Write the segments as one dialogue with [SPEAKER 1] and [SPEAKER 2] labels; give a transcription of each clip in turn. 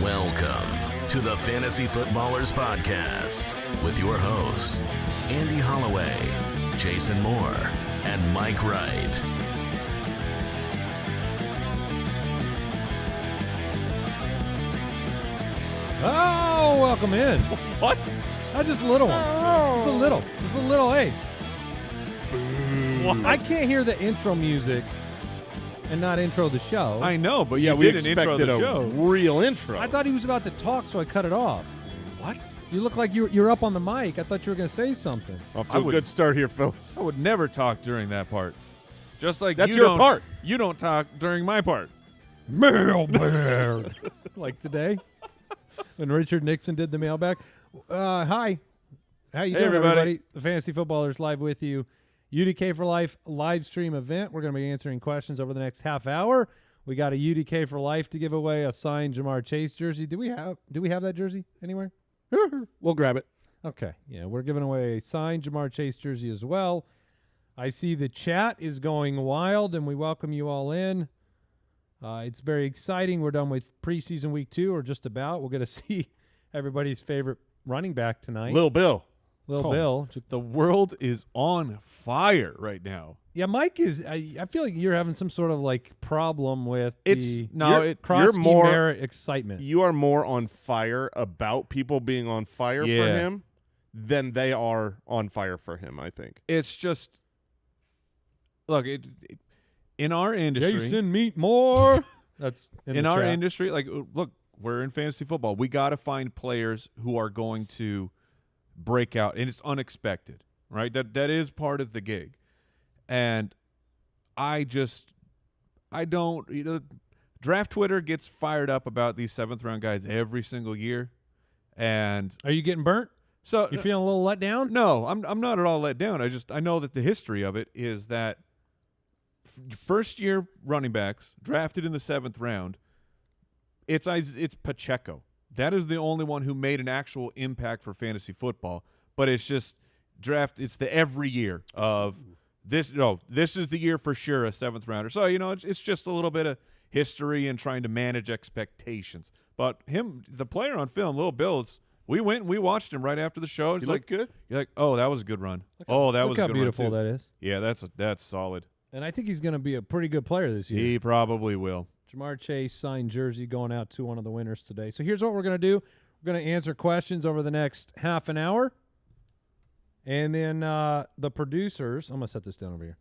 [SPEAKER 1] Welcome to the Fantasy Footballers Podcast with your hosts, Andy Holloway, Jason Moore, and Mike Wright.
[SPEAKER 2] Oh, welcome in.
[SPEAKER 3] What?
[SPEAKER 2] Just a little one. Just a little, hey.
[SPEAKER 3] What?
[SPEAKER 2] I can't hear the intro music and not intro the show.
[SPEAKER 3] I know, but yeah,
[SPEAKER 4] we
[SPEAKER 3] we didn't intro
[SPEAKER 4] expected
[SPEAKER 3] the
[SPEAKER 4] a
[SPEAKER 3] show.
[SPEAKER 4] real intro.
[SPEAKER 2] I thought he was about to talk, so I cut it off.
[SPEAKER 3] What?
[SPEAKER 2] You look like you're up on the mic. I thought you were going to say something.
[SPEAKER 4] Off to a good start here, Phyllis.
[SPEAKER 3] I would never talk during that part. Just like
[SPEAKER 4] That's
[SPEAKER 3] you
[SPEAKER 4] your
[SPEAKER 3] don't,
[SPEAKER 4] part.
[SPEAKER 3] You don't talk during my part.
[SPEAKER 2] Mailbag. Like today when Richard Nixon did the mailbag. Hi. How you
[SPEAKER 3] Hey,
[SPEAKER 2] doing,
[SPEAKER 3] everybody?
[SPEAKER 2] The Fantasy Footballers live with you. UDK for Life live stream event. We're going to be answering questions over the next half hour. We got a UDK for life to give away, a signed Jamar Chase jersey. Do we have that jersey anywhere?
[SPEAKER 4] We'll grab it.
[SPEAKER 2] Okay. Yeah, we're giving away a signed Jamar Chase jersey as well. I see the chat is going wild, and we welcome you all in. It's very exciting. We're done with preseason week 2, or just about. We're going to see everybody's favorite running back tonight.
[SPEAKER 4] Lil Bill.
[SPEAKER 2] Bill.
[SPEAKER 3] The world is on fire right now.
[SPEAKER 2] Yeah, Mike is. I feel like you're having some sort of like problem with
[SPEAKER 3] You're
[SPEAKER 2] more excitement.
[SPEAKER 4] You are more on fire about people being on fire for him than they are on fire for him, I think.
[SPEAKER 3] It's just, look, in our industry.
[SPEAKER 2] Jason, meet more. That's
[SPEAKER 3] in our industry. Like, look, we're in fantasy football. We got to find players who are going to break out, and it's unexpected, right? That is part of the gig. And I don't, Draft Twitter gets fired up about these 7th-round guys every single year. And
[SPEAKER 2] are you getting burnt?
[SPEAKER 3] So
[SPEAKER 2] you're feeling a little let down?
[SPEAKER 3] No, I'm not at all let down. I know that the history of it is that first-year running backs drafted in the 7th round, it's Pacheco. That is the only one who made an actual impact for fantasy football. But it's just it's the every year of this. No, this is the year for sure, a 7th rounder. So, it's just a little bit of history and trying to manage expectations. But the player on film, Lil Bill, we went and we watched him right after the show. It's
[SPEAKER 4] like good.
[SPEAKER 3] You're like, oh, that was a good run.
[SPEAKER 2] Look how beautiful that is.
[SPEAKER 3] Yeah, that's solid.
[SPEAKER 2] And I think he's going to be a pretty good player this year.
[SPEAKER 3] He probably will.
[SPEAKER 2] Jamar Chase signed jersey going out to one of the winners today. So here's what we're going to do. We're going to answer questions over the next half an hour. And then the producers, I'm going to set this down over here.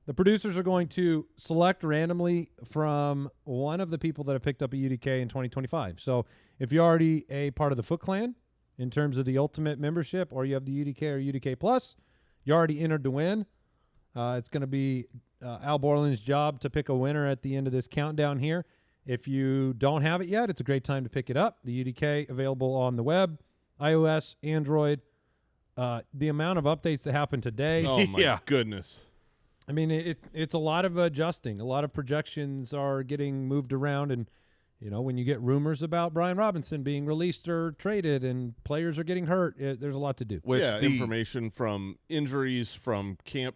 [SPEAKER 2] The producers are going to select randomly from one of the people that have picked up a UDK in 2025. So if you're already a part of the Foot Clan in terms of the Ultimate membership, or you have the UDK or UDK Plus, you already entered to win. It's going to be Al Borland's job to pick a winner at the end of this countdown here. If you don't have it yet, it's a great time to pick it up. The UDK available on the web, iOS, Android. The amount of updates that happened today.
[SPEAKER 4] Oh, my goodness.
[SPEAKER 2] I mean, it's a lot of adjusting. A lot of projections are getting moved around. And, when you get rumors about Brian Robinson being released or traded and players are getting hurt, there's a lot to do.
[SPEAKER 4] Information from injuries, from camp,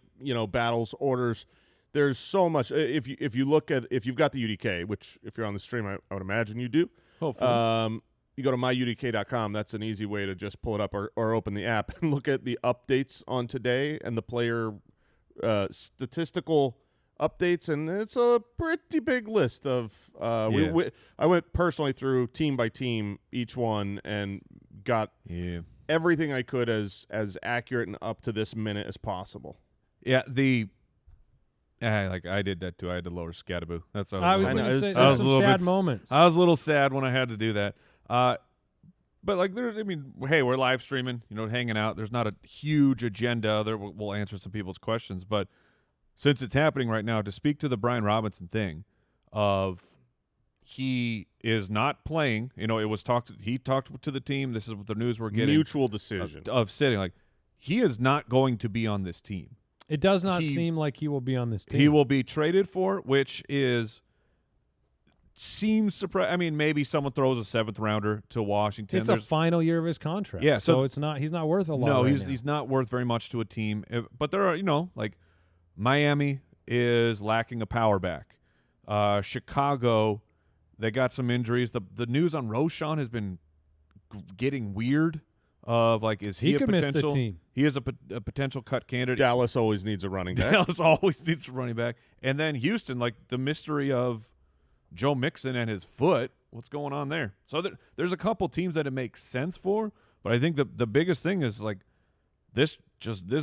[SPEAKER 4] battles, orders. There's so much. If you've got the UDK, which if you're on the stream, I would imagine you do.
[SPEAKER 3] Hopefully.
[SPEAKER 4] You go to myudk.com. That's an easy way to just pull it up or open the app and look at the updates on today and the player statistical updates. And it's a pretty big list of I went personally through team by team each one and got everything I could as accurate and up to this minute as possible.
[SPEAKER 3] Yeah, I did that too. I had to lower Scattaboo. That's what
[SPEAKER 2] I was going to say. There's some sad moments.
[SPEAKER 3] I was a little sad when I had to do that. But hey, we're live streaming, hanging out. There's not a huge agenda. We'll answer some people's questions. But since it's happening right now, to speak to the Brian Robinson thing of he is not playing, it was he talked to the team. This is what the news we're getting.
[SPEAKER 4] Mutual decision.
[SPEAKER 3] Of sitting. Like, he is not going to be on this team.
[SPEAKER 2] It does not seem like he will be on this team.
[SPEAKER 3] He will be traded for, which seems surprising. I mean, maybe someone throws a 7th rounder to Washington.
[SPEAKER 2] It's a final year of his contract.
[SPEAKER 3] Yeah,
[SPEAKER 2] so he's not worth a lot.
[SPEAKER 3] No, he's not worth very much to a team. But there are, like Miami is lacking a power back. Chicago, they got some injuries. The news on Roschon has been getting weird. Of like, is he a
[SPEAKER 2] could
[SPEAKER 3] potential?
[SPEAKER 2] Miss the team.
[SPEAKER 3] He is a potential cut candidate.
[SPEAKER 4] Dallas always needs a running back.
[SPEAKER 3] Dallas always needs a running back. And then Houston, like the mystery of Joe Mixon and his foot. What's going on there? So there's a couple teams that it makes sense for, but I think the biggest thing is like this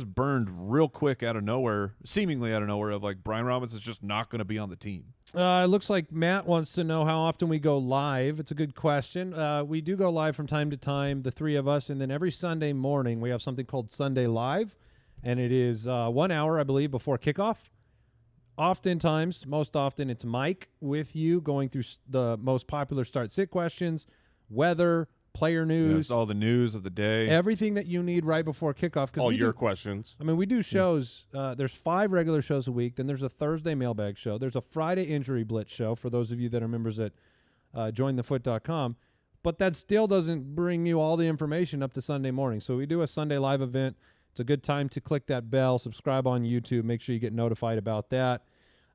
[SPEAKER 3] burned real quick out of nowhere, seemingly out of nowhere, of like Brian Robinson's just not going to be on the team.
[SPEAKER 2] It looks like Matt wants to know how often we go live. It's a good question. We do go live from time to time, the three of us, and then every Sunday morning we have something called Sunday Live, and it is 1 hour, I believe, before kickoff. Most often, it's Mike with you going through the most popular start-sit questions, weather, player news,
[SPEAKER 3] all the news of the day,
[SPEAKER 2] everything that you need right before kickoff.
[SPEAKER 4] All your questions.
[SPEAKER 2] I mean, we do shows. There's 5 regular shows a week. Then there's a Thursday mailbag show. There's a Friday injury blitz show for those of you that are members at jointhefoot.com. But that still doesn't bring you all the information up to Sunday morning. So we do a Sunday live event. It's a good time to click that bell, subscribe on YouTube, make sure you get notified about that.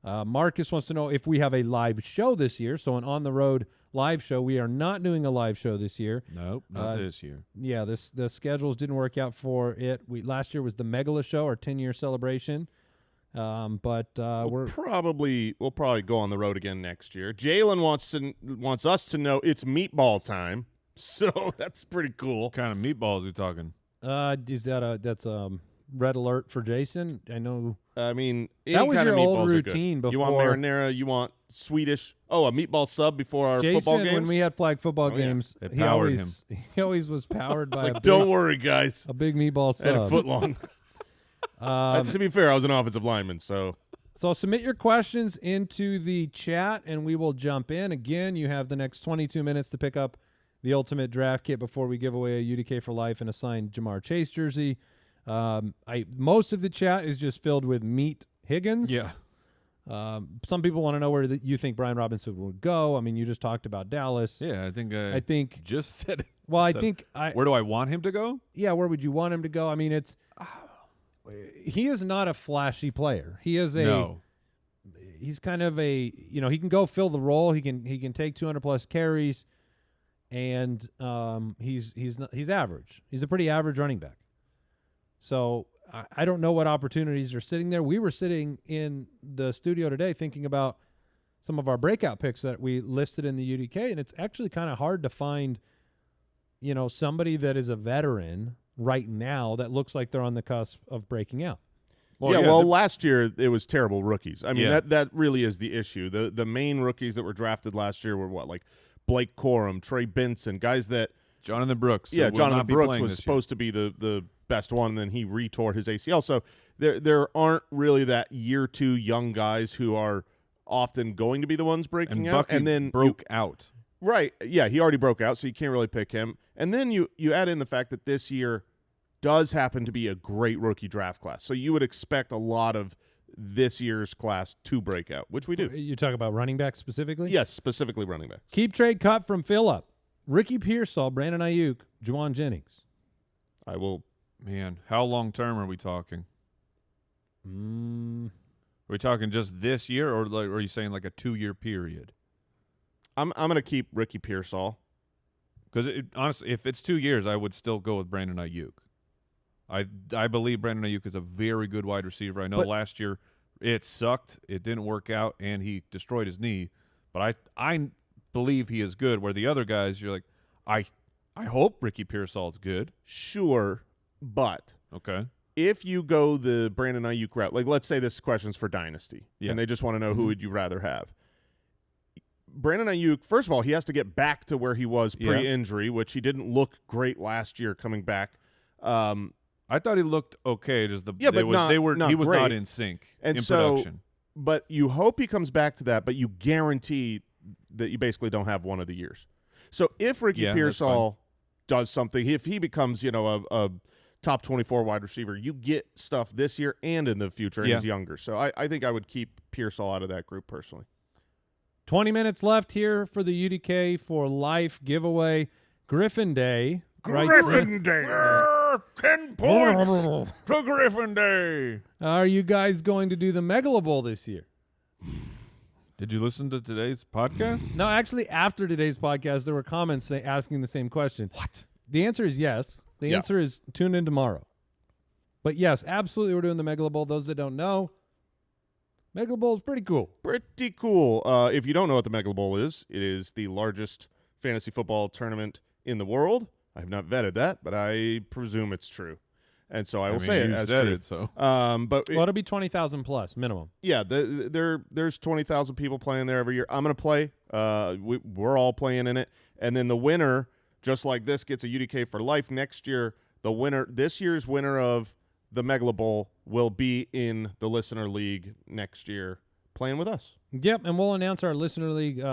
[SPEAKER 2] Marcus wants to know if we have a live show this year. So an on-the-road live show. We are not doing a live show this year.
[SPEAKER 3] Nope, not this year.
[SPEAKER 2] Yeah, the schedules didn't work out for it. Last year was the Megala show, our 10-year celebration. But we'll
[SPEAKER 4] probably go on the road again next year. Jalen wants us to know it's meatball time, so that's pretty cool.
[SPEAKER 3] What kind of meatballs are you talking?
[SPEAKER 2] Is that's red alert for Jason? I know.
[SPEAKER 4] I mean,
[SPEAKER 2] that was your old routine before.
[SPEAKER 4] You want marinara? You want Swedish? Oh, a meatball sub before our football games?
[SPEAKER 2] When we had flag football games, he always was powered by
[SPEAKER 4] don't worry, guys.
[SPEAKER 2] A big meatball sub.
[SPEAKER 4] And a foot long. To be fair, I was an offensive lineman, so
[SPEAKER 2] submit your questions into the chat, and we will jump in. Again, you have the next 22 minutes to pick up the ultimate draft kit before we give away a UDK for life and a signed Jamar Chase jersey. Most of the chat is just filled with Meat Higgins.
[SPEAKER 3] Yeah.
[SPEAKER 2] Some people want to know where you think Brian Robinson would go. I mean, you just talked about Dallas.
[SPEAKER 3] Yeah, I think just said it.
[SPEAKER 2] Well,
[SPEAKER 3] where do I want him to go?
[SPEAKER 2] Yeah, where would you want him to go? I mean, he is not a flashy player. He is he's kind of he can go fill the role. He can take 200+ carries, and he's average. He's a pretty average running back. So I don't know what opportunities are sitting there. We were sitting in the studio today thinking about some of our breakout picks that we listed in the UDK, and it's actually kind of hard to find, somebody that is a veteran right now that looks like they're on the cusp of breaking out.
[SPEAKER 4] Well, last year it was terrible rookies. I mean, that really is the issue. The main rookies that were drafted last year were like Blake Corum, Trey Benson, guys that
[SPEAKER 3] Jonathan Brooks.
[SPEAKER 4] Yeah, Jonathan Brooks was supposed to be the best one, and then he retore his ACL. So there aren't really that year 2 young guys who are often going to be the ones breaking out.
[SPEAKER 3] And then broke out.
[SPEAKER 4] Right. Yeah, he already broke out, so you can't really pick him. And then you add in the fact that this year does happen to be a great rookie draft class. So you would expect a lot of this year's class to break out, which we do.
[SPEAKER 2] You talk about running back specifically?
[SPEAKER 4] Yes, specifically running back.
[SPEAKER 2] Keep trade cut from Phillip. Ricky Pearsall, Brandon Ayuk, Juwan Jennings.
[SPEAKER 4] I will.
[SPEAKER 3] Man, how long term are we talking? Are we talking just this year, or are you saying like a 2-year period?
[SPEAKER 4] I'm going to keep Ricky Pearsall.
[SPEAKER 3] Because honestly, if it's 2 years, I would still go with Brandon Ayuk. I believe Brandon Ayuk is a very good wide receiver. I know last year it sucked, it didn't work out, and he destroyed his knee. But I believe he is good. Where the other guys, you're like, I hope Ricky Pearsall is good.
[SPEAKER 4] Sure, but
[SPEAKER 3] okay.
[SPEAKER 4] If you go the Brandon Ayuk route, like let's say this question's for Dynasty, and they just want to know who would you rather have. Brandon Ayuk, first of all, he has to get back to where he was pre-injury, which he didn't look great last year coming back.
[SPEAKER 3] I thought he looked okay. Just
[SPEAKER 4] he was
[SPEAKER 3] great. Not in sync in production.
[SPEAKER 4] But you hope he comes back to that, but you guarantee that you basically don't have one of the years. So if Ricky Pearsall does something, if he becomes, a top 24 wide receiver, you get stuff this year and in the future, and he's younger. So I think I would keep Pearsall out of that group personally.
[SPEAKER 2] 20 minutes left here for the UDK for life giveaway. Griffin Day.
[SPEAKER 3] Griffin Day. 10 points to Griffin Day.
[SPEAKER 2] Are you guys going to do the Megala Bowl this year?
[SPEAKER 3] Did you listen to today's podcast?
[SPEAKER 2] No, actually, after today's podcast, there were comments asking the same question.
[SPEAKER 3] What?
[SPEAKER 2] The answer is yes. The answer is tune in tomorrow. But yes, absolutely, we're doing the Megala Bowl. Those that don't know, Megala Bowl is pretty cool.
[SPEAKER 4] Pretty cool. If you don't know what the Megala Bowl is, it is the largest fantasy football tournament in the world. I have not vetted that, but I presume it's true. And so I will say it as true. But
[SPEAKER 2] it'll be 20,000 plus minimum.
[SPEAKER 4] Yeah, there's 20,000 people playing there every year. I'm going to play. We're all playing in it. And then the winner, just like this, gets a UDK for life. Next year, this year's winner of the Megala Bowl will be in the Listener League next year playing with us.
[SPEAKER 2] Yep, and we'll announce our Listener League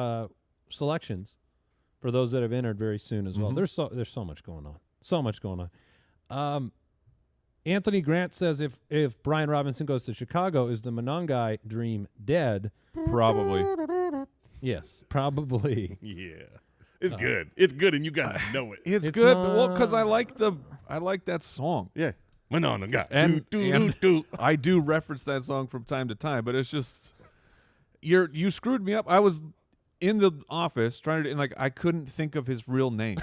[SPEAKER 2] selections for those that have entered very soon as well. There's so much going on. So much going on. Anthony Grant says if Brian Robinson goes to Chicago, is the Monangai dream dead?
[SPEAKER 3] Probably.
[SPEAKER 2] Yes, probably.
[SPEAKER 4] Yeah. It's good. It's good, and you guys know it.
[SPEAKER 3] It's good, but because I like that song.
[SPEAKER 4] Yeah. Monangai.
[SPEAKER 3] And
[SPEAKER 4] Do.
[SPEAKER 3] I do reference that song from time to time, but it's just you screwed me up. I was in the office trying to, and like I couldn't think of his real name.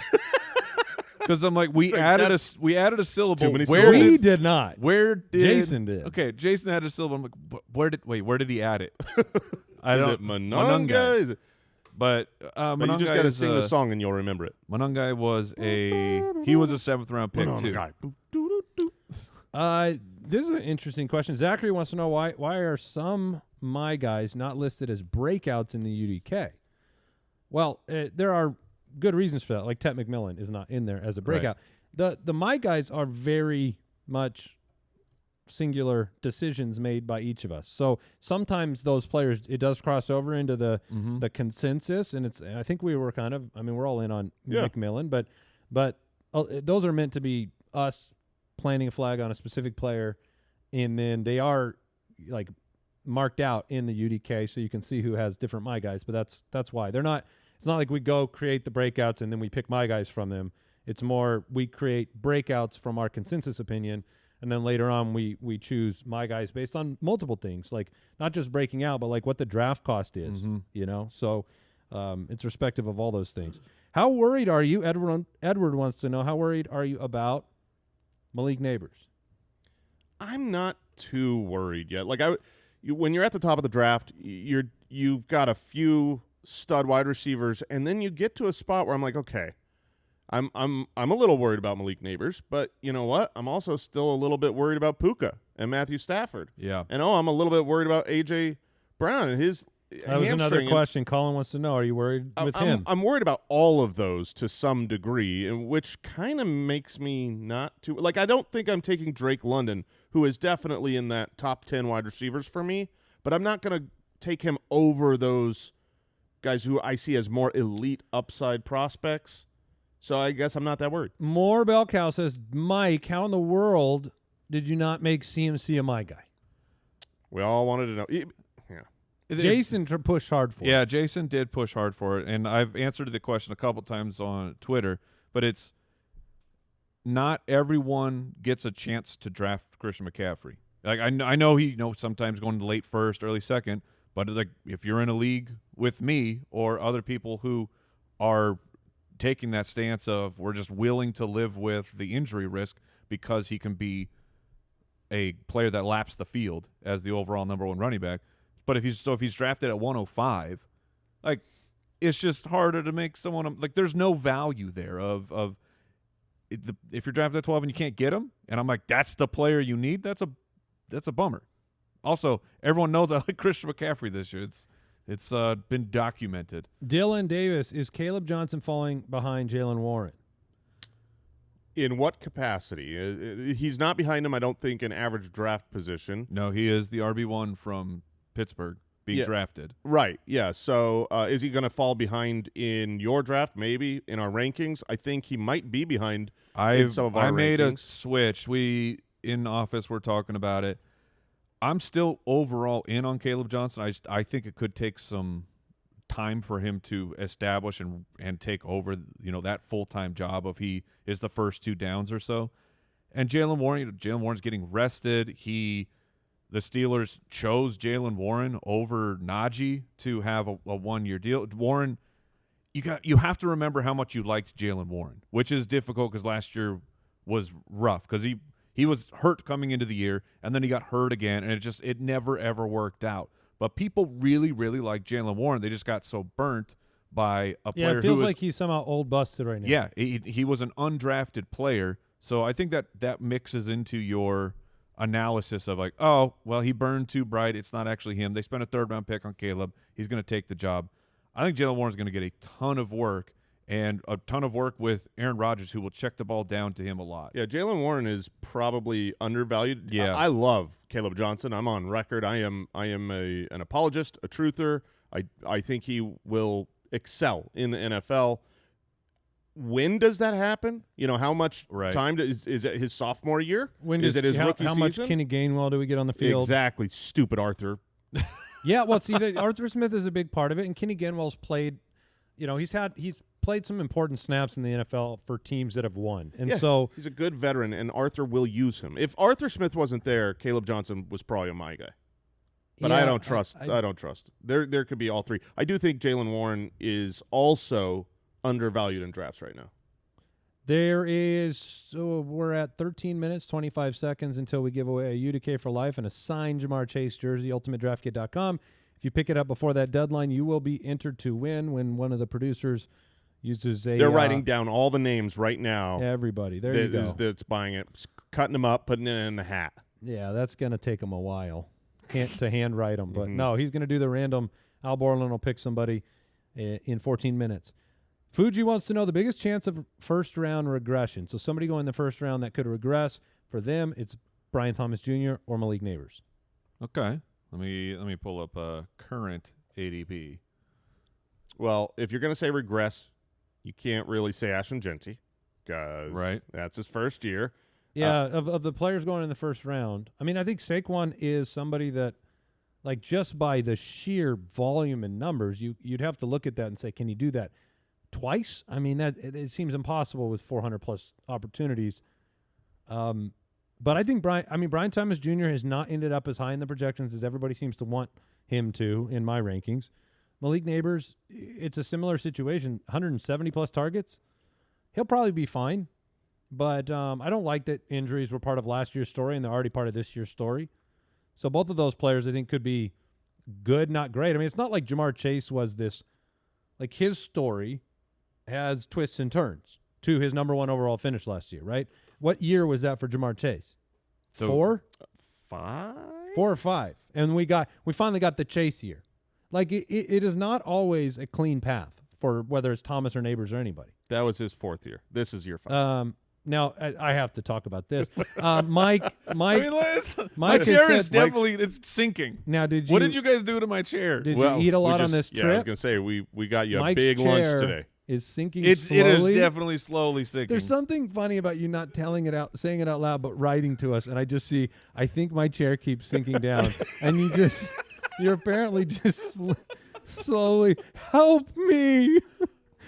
[SPEAKER 3] Because I'm like, we added a syllable.
[SPEAKER 4] Too many
[SPEAKER 2] We
[SPEAKER 4] syllables.
[SPEAKER 2] did not.
[SPEAKER 3] Where did
[SPEAKER 2] Jason did?
[SPEAKER 3] Okay, Jason added a syllable. I'm like, where did he add it? I
[SPEAKER 4] Is
[SPEAKER 3] don't.
[SPEAKER 4] it Monangai? Is it?
[SPEAKER 3] But
[SPEAKER 4] But you just got to sing the song and you'll remember it.
[SPEAKER 3] Monangai was a 7th round pick too.
[SPEAKER 4] Monangai.
[SPEAKER 2] This is an interesting question. Zachary wants to know why are some my guys not listed as breakouts in the UDK? Well, there are good reasons for that. Like Tet McMillan is not in there as a breakout. Right. The my guys are very much singular decisions made by each of us. So sometimes those players, it does cross over into the consensus, and I think we were we're all in on McMillan, but those are meant to be us planting a flag on a specific player, and then they are like marked out in the UDK so you can see who has different my guys, but that's why. They're not, it's not like we go create the breakouts and then we pick my guys from them. It's more we create breakouts from our consensus opinion, and then later on we choose my guys based on multiple things, like not just breaking out, but like what the draft cost is, So it's respective of all those things. How worried are you? Edward wants to know, how worried are you about Malik Neighbors?
[SPEAKER 4] I'm not too worried yet. Like when you're at the top of the draft, you've got a few stud wide receivers, and then you get to a spot where I'm like, okay, I'm a little worried about Malik Neighbors, but you know what? I'm also still a little bit worried about Puka and Matthew Stafford.
[SPEAKER 3] Yeah.
[SPEAKER 4] And I'm a little bit worried about AJ Brown and his
[SPEAKER 2] That was another question. Colin wants to know, are you worried with him?
[SPEAKER 4] I'm worried about all of those to some degree, and which kind of makes me not too – like I don't think I'm taking Drake London, who is definitely in that top 10 wide receivers for me, but I'm not going to take him over those guys who I see as more elite upside prospects. So I guess I'm not that worried.
[SPEAKER 2] More Bell Cow says, Mike, how in the world did you not make CMC a my guy?
[SPEAKER 4] We all wanted to know.
[SPEAKER 2] Jason pushed hard for it.
[SPEAKER 3] Yeah, Jason did push hard for it, and I've answered the question a couple times on Twitter, but it's not everyone gets a chance to draft Christian McCaffrey. Like I know he sometimes going to late first, early second, but like if you're in a league with me or other people who are taking that stance of we're just willing to live with the injury risk because he can be a player that laps the field as the overall number one running back. But if he's drafted at 105, like it's just harder to make someone like there's no value there if you're drafted at 12 and you can't get him, and I'm like that's the player you need. That's a bummer. Also, everyone knows I like Christian McCaffrey this year. It's been documented.
[SPEAKER 2] Dylan Davis, is Caleb Johnson falling behind Jalen Warren?
[SPEAKER 4] In what capacity? He's not behind him, I don't think, in average draft position.
[SPEAKER 3] No, he is the RB1 from Pittsburgh being drafted.
[SPEAKER 4] Right, yeah. So is he going to fall behind in your draft? Maybe in our rankings? I think he might be behind in some of our rankings.
[SPEAKER 3] I made a switch. We, in office, were talking about it. I'm still overall in on Caleb Johnson. I think it could take some time for him to establish and take over, that full-time job of he is the first 2 downs or so. And Jalen Warren's getting rested. The Steelers chose Jalen Warren over Najee to have a 1-year deal. Warren, you have to remember how much you liked Jalen Warren, which is difficult because last year was rough because he was hurt coming into the year, and then he got hurt again, and it never, ever worked out. But people really, really like Jalen Warren. They just got so burnt by a player who
[SPEAKER 2] it feels like he's somehow old busted right now.
[SPEAKER 3] Yeah, he was an undrafted player. So I think that mixes into your analysis of like, oh, well, he burned too bright. It's not actually him. They spent a 3rd-round pick on Caleb. He's going to take the job. I think Jalen Warren's going to get a ton of work, and a ton of work with Aaron Rodgers, who will check the ball down to him a lot.
[SPEAKER 4] Yeah, Jalen Warren is probably undervalued.
[SPEAKER 3] Yeah.
[SPEAKER 4] I love Caleb Johnson. I'm on record. I am an apologist, a truther. I think he will excel in the NFL. when does that happen? How much time is it his sophomore year? Is it his rookie season?
[SPEAKER 2] How much Kenny Gainwell do we get on the field?
[SPEAKER 4] Exactly. Stupid Arthur.
[SPEAKER 2] Yeah, well, see, Arthur Smith is a big part of it, and Kenny Gainwell's played, he's played some important snaps in the NFL for teams that have won. And so
[SPEAKER 4] he's a good veteran, and Arthur will use him. If Arthur Smith wasn't there, Caleb Johnson was probably my guy. But I don't trust. I don't trust. There could be all three. I do think Jaylen Warren is also undervalued in drafts right now.
[SPEAKER 2] We're at 13 minutes, 25 seconds until we give away a UDK for life and a signed Jamar Chase jersey, ultimatedraftkit.com. If you pick it up before that deadline, you will be entered to win when one of the producers uses a...
[SPEAKER 4] They're writing down all the names right now.
[SPEAKER 2] Everybody. There you go.
[SPEAKER 4] That's buying it, cutting them up, putting it in the hat.
[SPEAKER 2] Yeah, that's going to take them a while to handwrite them. But no, he's going to do the random. Al Borland will pick somebody in 14 minutes. Fuji wants to know the biggest chance of first-round regression. So somebody going in the first round that could regress. For them, it's Brian Thomas Jr. or Malik Neighbors.
[SPEAKER 3] Okay. Let me pull up current ADP.
[SPEAKER 4] Well, if you're going to say regress, you can't really say Ashton Genty because that's his first year.
[SPEAKER 2] Yeah, of the players going in the first round, I mean, I think Saquon is somebody that, like, just by the sheer volume and numbers, you'd have to look at that and say, can you do that twice? I mean, it seems impossible with 400-plus opportunities. But I think Brian Thomas Jr. has not ended up as high in the projections as everybody seems to want him to in my rankings. Malik Neighbors, it's a similar situation, 170-plus targets. He'll probably be fine. But I don't like that injuries were part of last year's story and they're already part of this year's story. So both of those players I think could be good, not great. I mean, it's not like Jamar Chase was this, like his story has twists and turns to his number one overall finish last year, right? What year was that for Jamar Chase? 4?
[SPEAKER 4] 5?
[SPEAKER 2] 4 or 5. And we finally got the Chase year. Like it is not always a clean path for whether it's Thomas or Neighbors or anybody.
[SPEAKER 4] That was his 4th year. This is year 5.
[SPEAKER 2] Now, I have to talk about this. Mike,
[SPEAKER 3] my chair is definitely it's sinking.
[SPEAKER 2] Now,
[SPEAKER 3] what did you guys do to my chair?
[SPEAKER 2] Did you eat a lot on this trip?
[SPEAKER 4] Yeah, I was going to say, we got you
[SPEAKER 2] Mike's
[SPEAKER 4] a big lunch today.
[SPEAKER 2] Is sinking
[SPEAKER 3] slowly. It is definitely slowly sinking.
[SPEAKER 2] There's something funny about you not saying it out loud, but writing to us, and I think my chair keeps sinking down, and you're apparently just slowly, help me.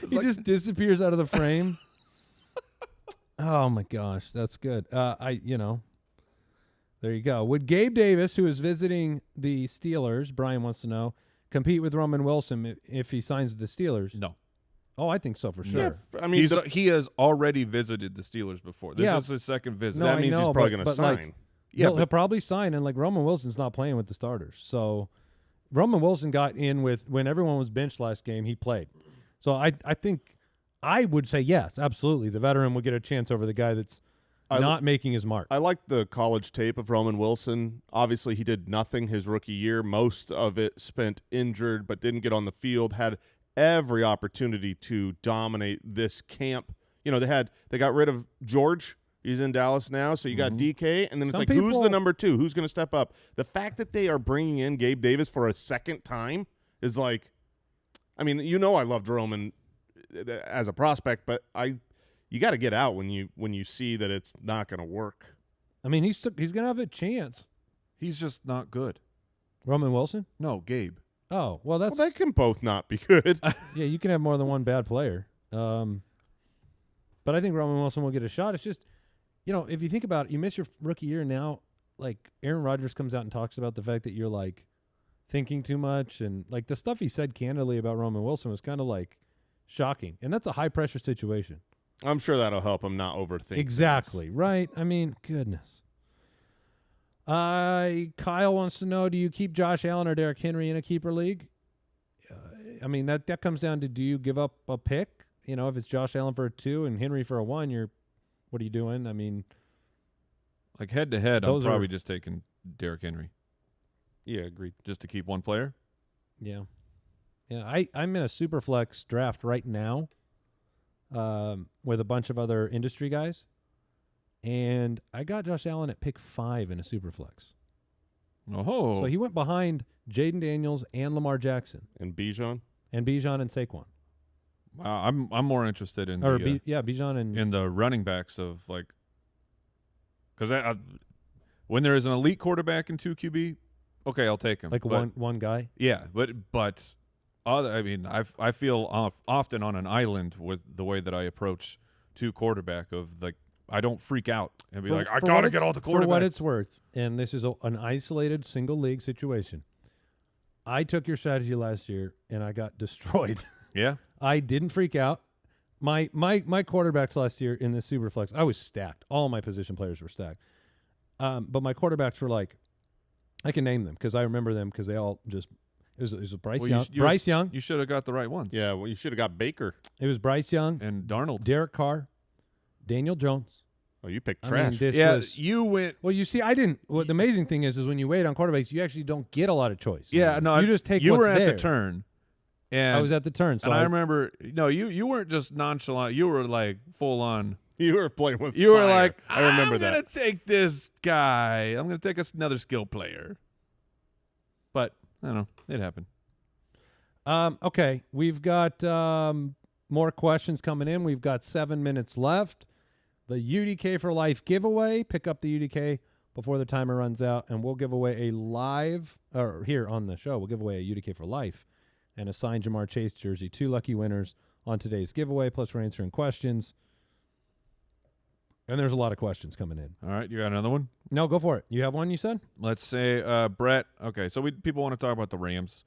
[SPEAKER 2] He just disappears out of the frame. Oh my gosh, that's good. There you go. Would Gabe Davis, who is visiting the Steelers, Brian wants to know, compete with Roman Wilson if he signs with the Steelers?
[SPEAKER 3] No.
[SPEAKER 2] Oh, I think so for sure.
[SPEAKER 4] Yeah, I mean,
[SPEAKER 3] he has already visited the Steelers before. This is his second visit.
[SPEAKER 2] No,
[SPEAKER 4] that means he's probably going to sign.
[SPEAKER 2] He'll probably sign, and like Roman Wilson's not playing with the starters. So Roman Wilson got in when everyone was benched last game, he played. So I think I would say yes, absolutely. The veteran would get a chance over the guy that's not making his mark.
[SPEAKER 4] I like the college tape of Roman Wilson. Obviously, he did nothing his rookie year. Most of it spent injured, but didn't get on the field. Had every opportunity to dominate this camp. They got rid of George. He's in Dallas now. So you got DK, and then it's who's the number 2? Who's going to step up? The fact that they are bringing in Gabe Davis for a second time is like, I mean, I loved Roman as a prospect, but you got to get out when you see that it's not going to work.
[SPEAKER 2] I mean, he's going to have a chance.
[SPEAKER 3] He's just not good.
[SPEAKER 2] Roman Wilson?
[SPEAKER 3] No, Gabe.
[SPEAKER 2] Oh, well,
[SPEAKER 4] they can both not be good.
[SPEAKER 2] Yeah, you can have more than one bad player. But I think Roman Wilson will get a shot. It's just, if you think about it, you miss your rookie year now. Like Aaron Rodgers comes out and talks about the fact that you're like thinking too much, and like the stuff he said candidly about Roman Wilson was kind of like shocking, and that's a high pressure situation.
[SPEAKER 4] I'm sure that'll help him not overthink.
[SPEAKER 2] Exactly
[SPEAKER 4] things.
[SPEAKER 2] Right. I mean, goodness. Kyle wants to know: do you keep Josh Allen or Derrick Henry in a keeper league? I mean that comes down to, do you give up a pick? If it's Josh Allen for a 2 and Henry for a 1, what are you doing? I mean,
[SPEAKER 3] like head to head, I'm probably just taking Derrick Henry.
[SPEAKER 4] Yeah, agreed.
[SPEAKER 3] Just to keep one player.
[SPEAKER 2] Yeah. I'm in a super flex draft right now, with a bunch of other industry guys, and I got Josh Allen at pick 5 in a super flex.
[SPEAKER 3] Oh,
[SPEAKER 2] so he went behind Jaden Daniels and Lamar Jackson
[SPEAKER 4] and Bijan
[SPEAKER 2] and Saquon.
[SPEAKER 3] I'm more interested in
[SPEAKER 2] Bijan and
[SPEAKER 3] in the running backs of like, because when there is an elite quarterback in 2 QB, okay, I'll take him.
[SPEAKER 2] Like one guy.
[SPEAKER 3] Yeah, but other, I mean, I feel often on an island with the way that I approach 2 quarterback of like I don't freak out and be like I gotta get all the quarterbacks.
[SPEAKER 2] For what it's worth, and this is an isolated single league situation. I took your strategy last year and I got destroyed.
[SPEAKER 3] Yeah.
[SPEAKER 2] I didn't freak out. My quarterbacks last year in the Superflex, I was stacked. All my position players were stacked. But my quarterbacks were like, I can name them because I remember them because they all just it was Bryce Young. Bryce Young.
[SPEAKER 3] You should have got the right ones.
[SPEAKER 4] Yeah, well, you should have got Baker.
[SPEAKER 2] It was Bryce Young
[SPEAKER 3] and Darnold,
[SPEAKER 2] Derek Carr, Daniel Jones.
[SPEAKER 4] Oh, you picked trash.
[SPEAKER 3] You went.
[SPEAKER 2] Well, you see, I didn't. Well, the amazing thing is when you wait on quarterbacks, you actually don't get a lot of choice.
[SPEAKER 3] Yeah, no,
[SPEAKER 2] you just take.
[SPEAKER 3] You
[SPEAKER 2] what's
[SPEAKER 3] were at
[SPEAKER 2] there.
[SPEAKER 3] the turn. And
[SPEAKER 2] I was at the turn, so
[SPEAKER 3] and I remember. No, you weren't just nonchalant. You were like full on.
[SPEAKER 4] You were playing with.
[SPEAKER 3] You
[SPEAKER 4] fire.
[SPEAKER 3] were like,
[SPEAKER 4] I remember
[SPEAKER 3] I'm
[SPEAKER 4] that.
[SPEAKER 3] gonna take this guy. I'm gonna take another skill player. But I don't know. It happened.
[SPEAKER 2] Okay, we've got more questions coming in. We've got 7 minutes left. The UDK for Life giveaway. Pick up the UDK before the timer runs out, and we'll give away here on the show, we'll give away a UDK for Life and a signed Jamar Chase jersey. 2 lucky winners on today's giveaway, plus we're answering questions. And there's a lot of questions coming in.
[SPEAKER 3] All right, you got another one?
[SPEAKER 2] No, go for it. You have one, you said?
[SPEAKER 3] Let's say Brett. Okay, so people want to talk about the Rams.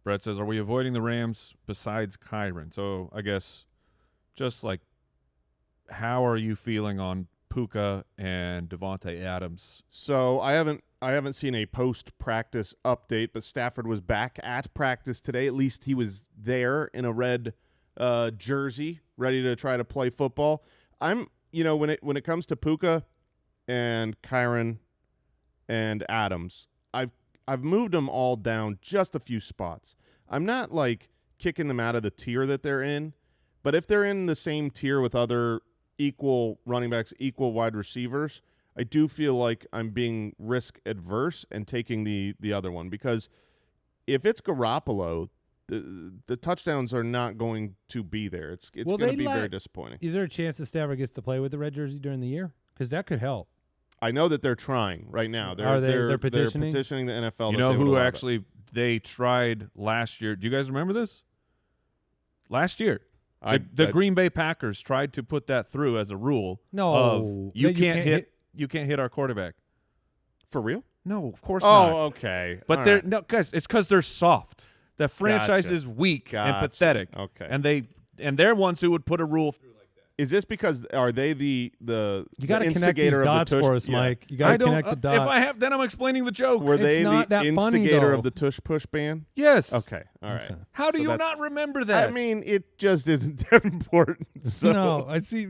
[SPEAKER 3] Brett says, are we avoiding the Rams besides Kyron? So I guess just like, how are you feeling on Puka and Devontae Adams?
[SPEAKER 4] So I haven't seen a post-practice update, but Stafford was back at practice today. At least he was there in a red jersey, ready to try to play football. When it comes to Puka and Kyron and Adams, I've moved them all down just a few spots. I'm not like kicking them out of the tier that they're in, but if they're in the same tier with other equal running backs, equal wide receivers, I do feel like I'm being risk adverse and taking the other one, because if it's Garoppolo, the touchdowns are not going to be there. It's going to be very disappointing.
[SPEAKER 2] Is there a chance that Stafford gets to play with the red jersey during the year? Because that could help.
[SPEAKER 4] I know that they're trying right now.
[SPEAKER 2] They're petitioning?
[SPEAKER 4] They're petitioning the NFL.
[SPEAKER 3] You know who actually they tried last year? Do you guys remember this? Last year. The Green Bay Packers tried to put that through as a rule.
[SPEAKER 2] No,
[SPEAKER 3] you can't hit our quarterback.
[SPEAKER 4] For real?
[SPEAKER 3] No, of course not.
[SPEAKER 4] Oh, okay.
[SPEAKER 3] But they're no, guys. It's because they're soft. The franchise is weak and pathetic.
[SPEAKER 4] Okay,
[SPEAKER 3] and they're ones who would put a rule through like that.
[SPEAKER 4] Is this because are they the
[SPEAKER 2] you got to connect these dots for us, Mike? You got to connect the dots.
[SPEAKER 3] If I have, then I'm explaining the joke.
[SPEAKER 4] Were they
[SPEAKER 2] not
[SPEAKER 4] the
[SPEAKER 2] that
[SPEAKER 4] instigator
[SPEAKER 2] funny,
[SPEAKER 4] of the tush push ban?
[SPEAKER 3] Yes.
[SPEAKER 4] Okay. All right.
[SPEAKER 2] Okay.
[SPEAKER 3] How do you not remember that?
[SPEAKER 4] I mean, it just isn't that important. So.
[SPEAKER 2] No, I see.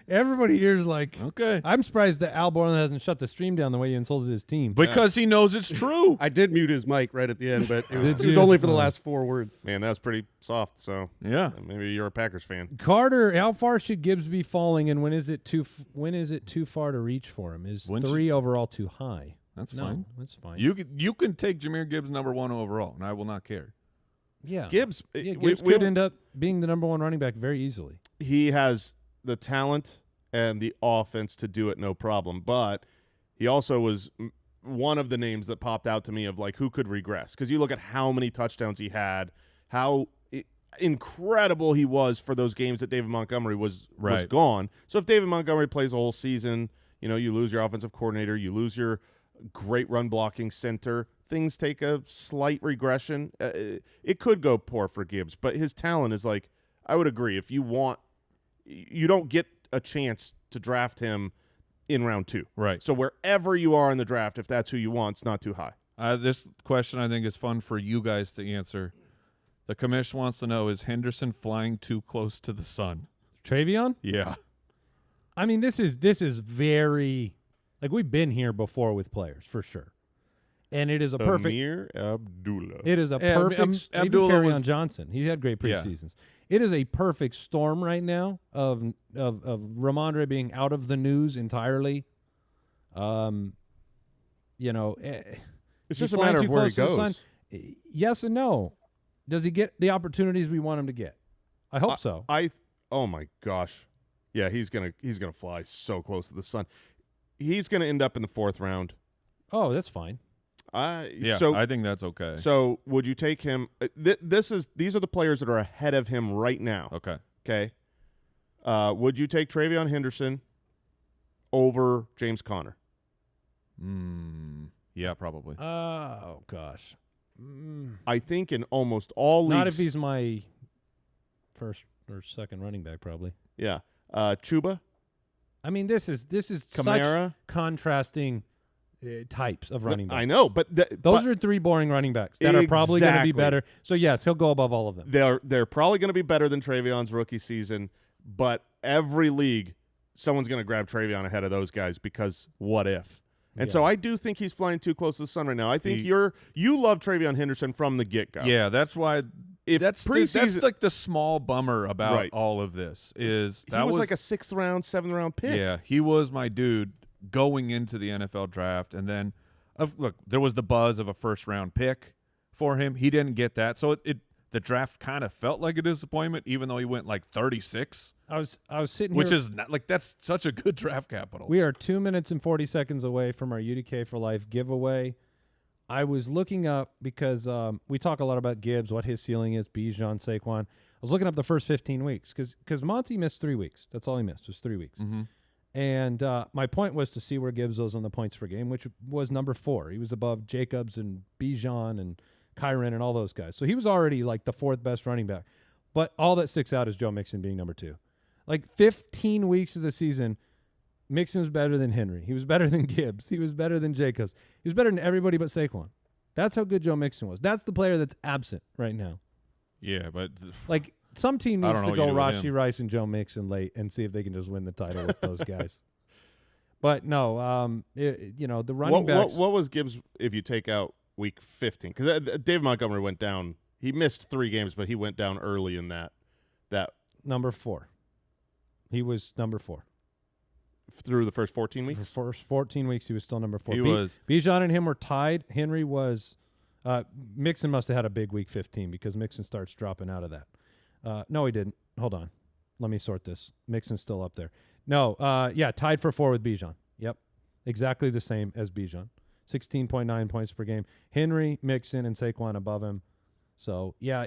[SPEAKER 2] Everybody here is like,
[SPEAKER 3] okay.
[SPEAKER 2] I'm surprised that Al Borland hasn't shut the stream down the way he insulted his team.
[SPEAKER 3] Because he knows it's true.
[SPEAKER 5] I did mute his mic right at the end, but it was only for the last 4 words.
[SPEAKER 4] Man, that was pretty soft. So
[SPEAKER 3] yeah,
[SPEAKER 4] maybe you're a Packers fan.
[SPEAKER 2] Carter, how far should Gibbs be falling, and when is it too far to reach for him? Is 3 overall too high?
[SPEAKER 3] That's fine.
[SPEAKER 2] That's fine.
[SPEAKER 3] You can take Jahmyr Gibbs #1 overall, and I will not care.
[SPEAKER 2] Yeah,
[SPEAKER 4] Gibbs
[SPEAKER 2] could end up being the #1 running back very easily.
[SPEAKER 4] He has the talent and the offense to do it, no problem. But he also was one of the names that popped out to me of like who could regress, because you look at how many touchdowns he had, how incredible he was for those games that David Montgomery was gone. So if David Montgomery plays a whole season, you lose your offensive coordinator, you lose your great run blocking center, things take a slight regression. It could go poor for Gibbs, but his talent is like, I would agree. If you don't get a chance to draft him in round 2.
[SPEAKER 3] Right.
[SPEAKER 4] So wherever you are in the draft, if that's who you want, it's not too high.
[SPEAKER 3] This question I think is fun for you guys to answer. The commish wants to know, is Henderson flying too close to the sun?
[SPEAKER 2] Travion?
[SPEAKER 3] Yeah.
[SPEAKER 2] I mean, this is very, like, we've been here before with players for sure. And it is a perfect.
[SPEAKER 4] Amir Abdullah.
[SPEAKER 2] It is a perfect.
[SPEAKER 3] Abdullah
[SPEAKER 2] on Johnson. He had great preseasons. It is a perfect storm right now of Ramondre being out of the news entirely.
[SPEAKER 4] It's just a matter of where he goes.
[SPEAKER 2] Yes and no. Does he get the opportunities we want him to get? I hope so.
[SPEAKER 4] Oh my gosh, yeah, he's gonna fly so close to the sun. He's gonna end up in the 4th round.
[SPEAKER 2] Oh, that's fine.
[SPEAKER 4] So
[SPEAKER 3] I think that's okay.
[SPEAKER 4] So would you take him? These are the players that are ahead of him right now.
[SPEAKER 3] Okay.
[SPEAKER 4] Would you take Travion Henderson over James Conner?
[SPEAKER 3] Yeah, probably.
[SPEAKER 2] Oh gosh.
[SPEAKER 4] I think in almost all leagues.
[SPEAKER 2] Not if he's my first or second running back, probably.
[SPEAKER 4] Yeah. Chuba.
[SPEAKER 2] I mean, this is
[SPEAKER 4] Kamara.
[SPEAKER 2] such contrasting types of running backs.
[SPEAKER 4] I know, but
[SPEAKER 2] those are 3 boring running backs that are probably going to be better. So yes, he'll go above all of them.
[SPEAKER 4] They're probably going to be better than Travion's rookie season, but every league, someone's going to grab Travion ahead of those guys because what if? And so I do think he's flying too close to the sun right now. I think you love Travion Henderson from the get-go.
[SPEAKER 3] Yeah, that's why. That's like the small bummer about all of this is that
[SPEAKER 4] he was like a 6th round, 7th round pick.
[SPEAKER 3] Yeah, he was my dude going into the NFL draft, and then look, there was the buzz of a 1st round pick for him. He didn't get that, so the draft kind of felt like a disappointment, even though he went like 36.
[SPEAKER 2] I was sitting
[SPEAKER 3] which
[SPEAKER 2] here,
[SPEAKER 3] is not like that's such a good draft capital.
[SPEAKER 2] We are 2 minutes and 40 seconds away from our UDK for Life giveaway. I was looking up because we talk a lot about Gibbs, what his ceiling is, Bijan, Saquon. I was looking up the first 15 weeks because Monty missed 3 weeks. That's all he missed was 3 weeks.
[SPEAKER 3] Mm-hmm.
[SPEAKER 2] And my point was to see where Gibbs was on the points per game, which was number 4. He was above Jacobs and Bijan and Kyren and all those guys. So he was already like the 4th best running back. But all that sticks out is Joe Mixon being number 2. Like 15 weeks of the season, Mixon was better than Henry. He was better than Gibbs. He was better than Jacobs. He was better than everybody but Saquon. That's how good Joe Mixon was. That's the player that's absent right now.
[SPEAKER 3] Yeah, but
[SPEAKER 2] like some team needs to go Rashee Rice and Joe Mixon late and see if they can just win the title with those guys. But no, the running backs.
[SPEAKER 4] What was Gibbs if you take out week 15? Because David Montgomery went down. He missed 3 games, but he went down early in that.
[SPEAKER 2] Number 4. He was number 4.
[SPEAKER 4] Through the first 14 weeks?
[SPEAKER 2] The first 14 weeks, he was still number 4.
[SPEAKER 3] He was.
[SPEAKER 2] Bijan and him were tied. Henry was Mixon must have had a big week 15 because Mixon starts dropping out of that. No, he didn't. Hold on. Let me sort this. Mixon's still up there. No, tied for 4 with Bijan. Yep. Exactly the same as Bijan. 16.9 points per game. Henry, Mixon, and Saquon above him. So, yeah,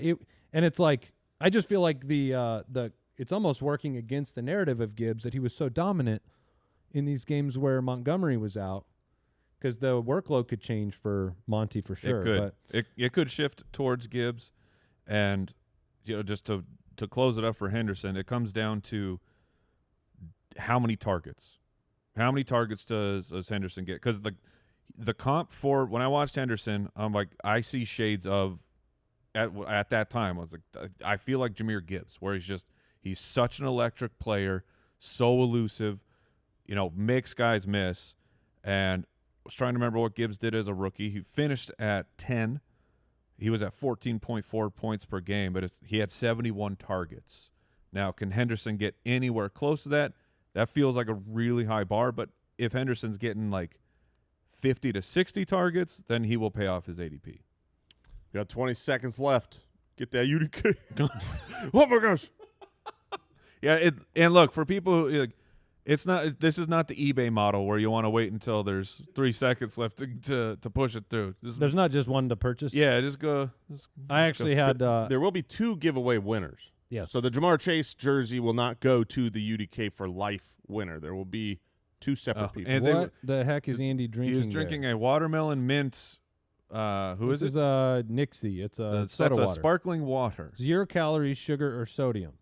[SPEAKER 2] and it's like I just feel like it's almost working against the narrative of Gibbs that he was so dominant in these games where Montgomery was out because the workload could change for Monty for sure.
[SPEAKER 3] It could. But it could shift towards Gibbs, and just to close it up for Henderson, it comes down to how many targets. How many targets does Henderson get? Because the comp for when I watched Henderson, I'm like I see shades of at that time. I was like I feel like Jahmyr Gibbs, where he's such an electric player, so elusive. Guys miss. And I was trying to remember what Gibbs did as a rookie. He finished at 10. He was at 14.4 points per game, but he had 71 targets. Now, can Henderson get anywhere close to that? That feels like a really high bar, but if Henderson's getting like 50 to 60 targets, then he will pay off his ADP.
[SPEAKER 4] Got 20 seconds left. Get that UDK. Oh, my gosh.
[SPEAKER 3] Yeah, and look, for people who this is not the eBay model where you want to wait until there's 3 seconds left to push it through.
[SPEAKER 2] There's not just one to purchase.
[SPEAKER 3] Yeah, just go.
[SPEAKER 2] I actually had.
[SPEAKER 4] There will be 2 giveaway winners.
[SPEAKER 2] Yes.
[SPEAKER 4] So the Jamar Chase jersey will not go to the UDK for Life winner. There will be 2 separate people.
[SPEAKER 2] And what the heck is Andy drinking?
[SPEAKER 3] He was drinking a watermelon mint. Who is it?
[SPEAKER 2] This is Nixie. It's a soda water.
[SPEAKER 3] Sparkling water.
[SPEAKER 2] 0 calories, sugar, or sodium.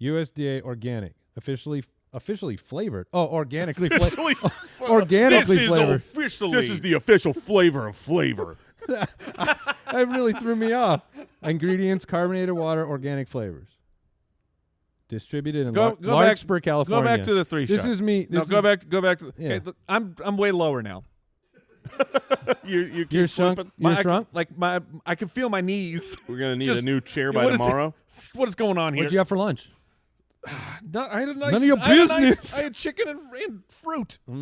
[SPEAKER 2] USDA organic. Officially flavored. Oh, organically flavored. Organically flavored.
[SPEAKER 4] This is the official flavor of flavor.
[SPEAKER 2] That really threw me off. Ingredients: carbonated water, organic flavors. Distributed in Larkspur, California.
[SPEAKER 3] Go back to the 3 shot.
[SPEAKER 2] This is me.
[SPEAKER 3] Go back to. Yeah. Hey, look, I'm way lower now.
[SPEAKER 4] you keep slipping.
[SPEAKER 2] You're shrunk?
[SPEAKER 3] I can feel my knees.
[SPEAKER 4] We're gonna need a new chair by tomorrow.
[SPEAKER 3] What is going on here?
[SPEAKER 2] What'd you have for lunch?
[SPEAKER 3] I had a nice.
[SPEAKER 2] None of your business.
[SPEAKER 3] I had chicken and fruit.
[SPEAKER 4] Did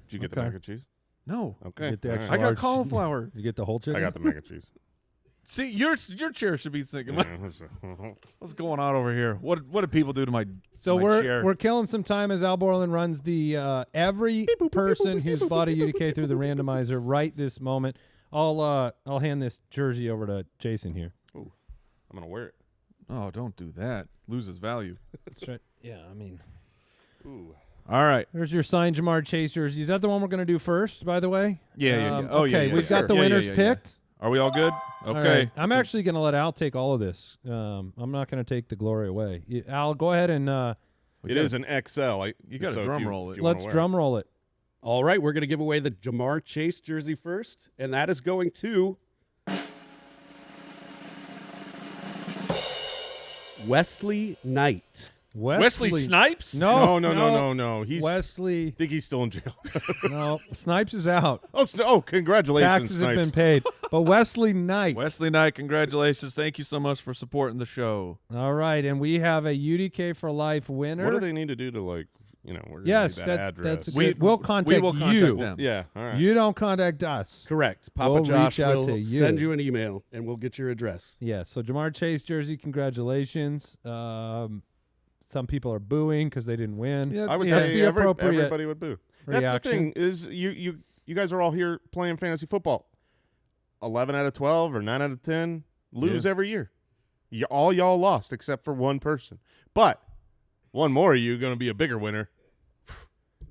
[SPEAKER 4] you get the mac and cheese?
[SPEAKER 3] No.
[SPEAKER 4] Okay.
[SPEAKER 2] Right.
[SPEAKER 3] I got cauliflower.
[SPEAKER 2] Did you get the whole chicken?
[SPEAKER 4] I got the mac and cheese.
[SPEAKER 3] See, your chair should be thinking, what's going on over here? What did people do to my
[SPEAKER 2] So
[SPEAKER 3] my chair?
[SPEAKER 2] we're killing some time as Al Borland runs the every person who's bought a UDK through the randomizer right this moment. I'll hand this jersey over to Jason here.
[SPEAKER 4] Ooh, I'm gonna wear it.
[SPEAKER 3] Oh, don't do that. Loses value.
[SPEAKER 2] That's right. Yeah, I mean.
[SPEAKER 4] Ooh.
[SPEAKER 3] All right.
[SPEAKER 2] There's your signed Jamar Chase jersey. Is that the one we're going to do first, by the way?
[SPEAKER 3] Yeah. Oh,
[SPEAKER 2] okay,
[SPEAKER 3] yeah.
[SPEAKER 2] we've got the
[SPEAKER 3] Yeah,
[SPEAKER 2] winners
[SPEAKER 3] yeah.
[SPEAKER 2] picked.
[SPEAKER 3] Are we all good?
[SPEAKER 2] All
[SPEAKER 3] Okay.
[SPEAKER 2] right. I'm actually going to let Al take all of this. I'm not going to take the glory away. Al, go ahead and
[SPEAKER 4] It is an XL.
[SPEAKER 3] You got to drum roll it.
[SPEAKER 2] let's drum roll it.
[SPEAKER 5] All right, we're going to give away the Jamar Chase jersey first, and that is going to Wesley Knight.
[SPEAKER 3] Wesley Snipes?
[SPEAKER 4] No. He's
[SPEAKER 2] Wesley.
[SPEAKER 4] I think he's still in jail.
[SPEAKER 2] No, Snipes is out.
[SPEAKER 4] Congratulations,
[SPEAKER 2] Taxes
[SPEAKER 4] Snipes.
[SPEAKER 2] have been paid. But Wesley Knight.
[SPEAKER 3] Wesley Knight, congratulations. Thank you so much for supporting the show.
[SPEAKER 2] All right, and we have a UDK for life winner.
[SPEAKER 4] What do they need to do to we're gonna
[SPEAKER 2] Yes,
[SPEAKER 4] need that address.
[SPEAKER 2] that's a good. We'll contact
[SPEAKER 3] we will contact
[SPEAKER 2] you.
[SPEAKER 3] them.
[SPEAKER 4] Yeah, all right.
[SPEAKER 2] You don't contact us.
[SPEAKER 5] Correct. Papa
[SPEAKER 2] We'll
[SPEAKER 5] Josh
[SPEAKER 2] reach out
[SPEAKER 5] will
[SPEAKER 2] to you.
[SPEAKER 5] send you an email, and we'll get your address.
[SPEAKER 2] Yes. So Jamar Chase jersey, congratulations. Some people are booing because they didn't win.
[SPEAKER 3] Yeah,
[SPEAKER 4] I would
[SPEAKER 2] That's
[SPEAKER 4] say
[SPEAKER 2] the appropriate
[SPEAKER 4] everybody would boo. That's the
[SPEAKER 2] reaction.
[SPEAKER 4] thing is you guys are all here playing fantasy football. 11 out of 12 or 9 out of 10 lose every year. All y'all lost except for one person. But one more of you going to be a bigger winner.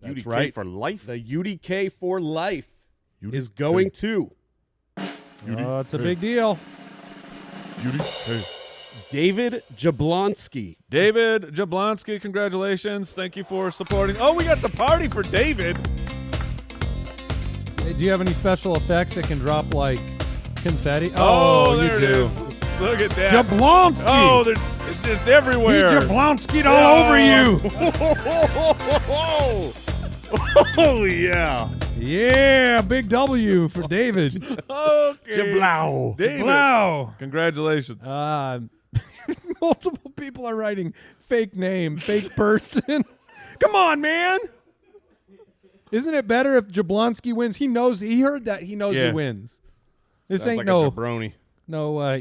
[SPEAKER 5] That's
[SPEAKER 4] UDK
[SPEAKER 5] right.
[SPEAKER 4] for life.
[SPEAKER 5] The UDK for life is going to
[SPEAKER 2] Oh, it's a big deal.
[SPEAKER 5] David Jablonski.
[SPEAKER 3] David Jablonski, congratulations. Thank you for supporting. Oh, we got the party for David.
[SPEAKER 2] Hey, do you have any special effects that can drop like confetti?
[SPEAKER 3] Oh,
[SPEAKER 2] you
[SPEAKER 3] there it
[SPEAKER 2] do.
[SPEAKER 3] is. Look at that.
[SPEAKER 2] Jablonski.
[SPEAKER 3] Oh, it's everywhere.
[SPEAKER 2] He Jablonski'd all over you.
[SPEAKER 4] Oh, yeah.
[SPEAKER 2] Yeah, big W for David.
[SPEAKER 3] Okay.
[SPEAKER 4] Jablow.
[SPEAKER 3] David.
[SPEAKER 2] Wow.
[SPEAKER 3] Congratulations.
[SPEAKER 2] Multiple people are writing fake name, fake person. Come on, man. Isn't it better if Jablonski wins? He knows. He heard that. He knows he wins. This
[SPEAKER 4] Sounds
[SPEAKER 2] ain't
[SPEAKER 4] like
[SPEAKER 2] no
[SPEAKER 4] a jabroni.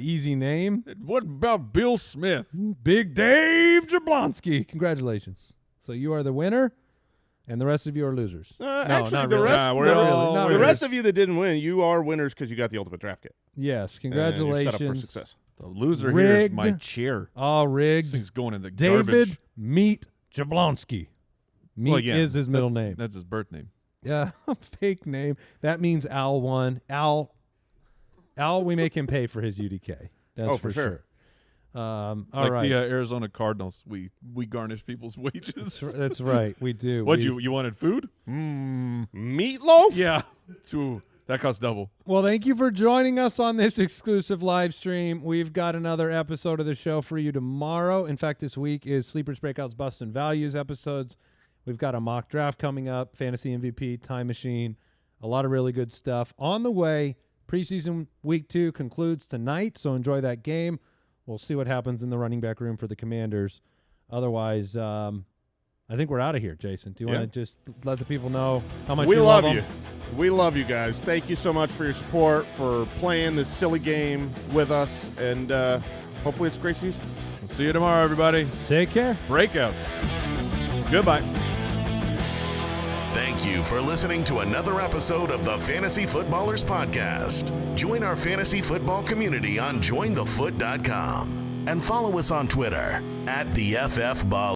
[SPEAKER 2] easy name.
[SPEAKER 3] What about Bill Smith?
[SPEAKER 2] Big Dave Jablonski. Congratulations. So you are the winner, and the rest of you are losers.
[SPEAKER 4] Actually,
[SPEAKER 2] not
[SPEAKER 4] the
[SPEAKER 2] really.
[SPEAKER 4] rest,
[SPEAKER 3] Nah, we're all
[SPEAKER 2] not
[SPEAKER 4] the
[SPEAKER 2] really.
[SPEAKER 4] rest of you that didn't win, you are winners because you got the ultimate draft kit.
[SPEAKER 2] Yes,
[SPEAKER 4] And you're
[SPEAKER 2] congratulations.
[SPEAKER 4] set up for success.
[SPEAKER 3] The loser here is my
[SPEAKER 2] Rigged.
[SPEAKER 3] chair.
[SPEAKER 2] All
[SPEAKER 3] This
[SPEAKER 2] rigged.
[SPEAKER 3] thing's going in the
[SPEAKER 2] David
[SPEAKER 3] garbage.
[SPEAKER 2] Meat Jablonski. Meat
[SPEAKER 3] Well, yeah,
[SPEAKER 2] is his middle name.
[SPEAKER 3] That's his birth name.
[SPEAKER 2] Yeah, fake name. That means Al won. Al, we make him pay for his UDK. That's
[SPEAKER 4] for sure.
[SPEAKER 2] All
[SPEAKER 3] Like
[SPEAKER 2] right.
[SPEAKER 3] the Arizona Cardinals, we garnish people's wages.
[SPEAKER 2] That's right. We do.
[SPEAKER 3] What you wanted food?
[SPEAKER 4] Meatloaf?
[SPEAKER 3] Yeah. That costs double.
[SPEAKER 2] Well, thank you for joining us on this exclusive live stream. We've got another episode of the show for you tomorrow. In fact, this week is Sleepers, Breakouts, Bust, and Values episodes. We've got a mock draft coming up, Fantasy MVP, Time Machine, a lot of really good stuff on the way. Preseason week 2 concludes tonight, so enjoy that game. We'll see what happens in the running back room for the Commanders. Otherwise, I think we're out of here, Jason. Do you want to just let the people know how much
[SPEAKER 4] we
[SPEAKER 2] you
[SPEAKER 4] love
[SPEAKER 2] them?
[SPEAKER 4] you? We love you guys. Thank you so much for your support, for playing this silly game with us, and hopefully it's a great season.
[SPEAKER 3] We'll see you tomorrow, everybody.
[SPEAKER 2] Take care.
[SPEAKER 3] Breakouts. Goodbye.
[SPEAKER 1] Thank you for listening to another episode of the Fantasy Footballers Podcast. Join our fantasy football community on jointhefoot.com and follow us on Twitter @TheFFBall.